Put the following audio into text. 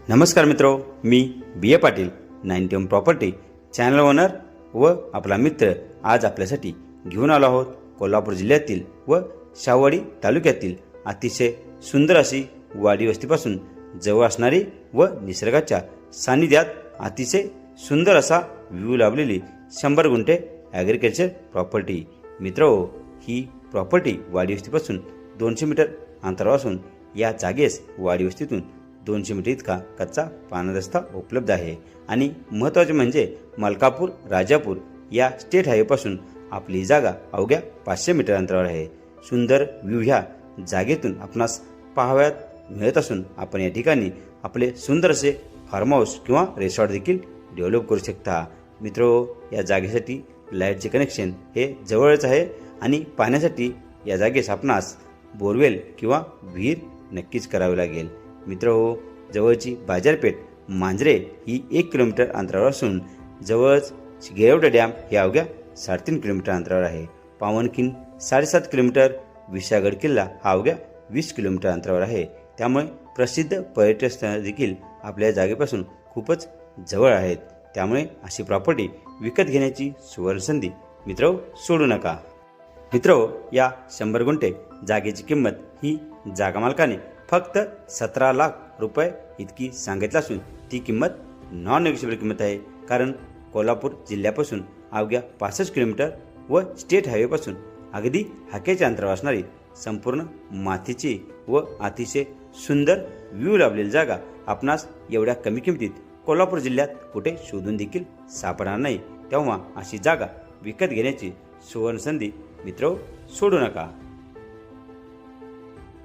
नमस्कार मित्रो, मी बी ए Patil 90 property channel owner व आपला मित्र आज आपल्यासाठी घेऊन आलो आहोत कोल्हापूर जिल्ह्यातील व शाहूवाडी तालुक्यातील अतिशय सुंदर अशी वाडी वस्तीपासून जवळ असणारी व निसर्गाच्या सानिध्यात अतिशय सुंदर असा व्ह्यू लाभलेली 100 गुंठे ॲग्रिकल्चर प्रॉपर्टी। मित्रो, ही प्रॉपर्टी वाडी वस्तीपासून 200 मीटर अंतरावर असून या जागेस वाडी वस्तीतून 200 मीटर इतका कच्चा पाणी रस्ता उपलब्ध आहे आणि महत्त्वाचे म्हणजे मलकापूर राजापूर या स्टेट हायवेपासून आपली जागा अवघ्या 500 मीटर अंतरावर आहे। सुंदर व्ह्यू ह्या जागेतून आपणास पाहावयात मिळत असून आपण या ठिकाणी आपले सुंदर असे फार्म हाऊस किंवा रिसॉर्ट देखील डेव्हलप करू शकता। मित्रो, या जागेसाठी लाईटचे कनेक्शन हे जवळच आहे आणि पाण्यासाठी या जागेस आपणास बोरवेल किंवा विहीर नक्कीच करावी लागेल। मित्रो, जवळची बाजारपेठ मांजरे ही 1 किलोमीटर अंतरावर असून जवळच गेवडे डॅम हे अवघ्या 3.5 किलोमीटर अंतरावर आहे। पावनखिंड 7.5 किलोमीटर, विशाळगड किल्ला हा अवघ्या 20 किलोमीटर अंतरावर आहे। त्यामुळे प्रसिद्ध पर्यटन स्थळे देखील आपल्या जागेपासून खूपच जवळ आहेत। त्यामुळे अशी प्रॉपर्टी विकत घेण्याची सुवर्ण संधी मित्रो सोडू नका। मित्रो, या 100 गुंठे जागेची किंमत ही जागा मालकाने फक्त 17 लाख रुपये इतकी सांगितली असून ती किंमत नॉन नेगोशिएबल किंमत आहे। कारण कोल्हापूर जिल्ह्यापासून अवघ्या 65 किलोमीटर व स्टेट हायवेपासून अगदी हाकेच्या अंतरावर असणारी संपूर्ण मातीची व अतिशय सुंदर व्ह्यू लाभलेली जागा आपणास एवढ्या कमी किमतीत कोल्हापूर जिल्ह्यात कुठे शोधून देखील सापडणार नाही। तेव्हा अशी जागा विकत घेण्याची सुवर्ण संधी मित्रो सोडू नका।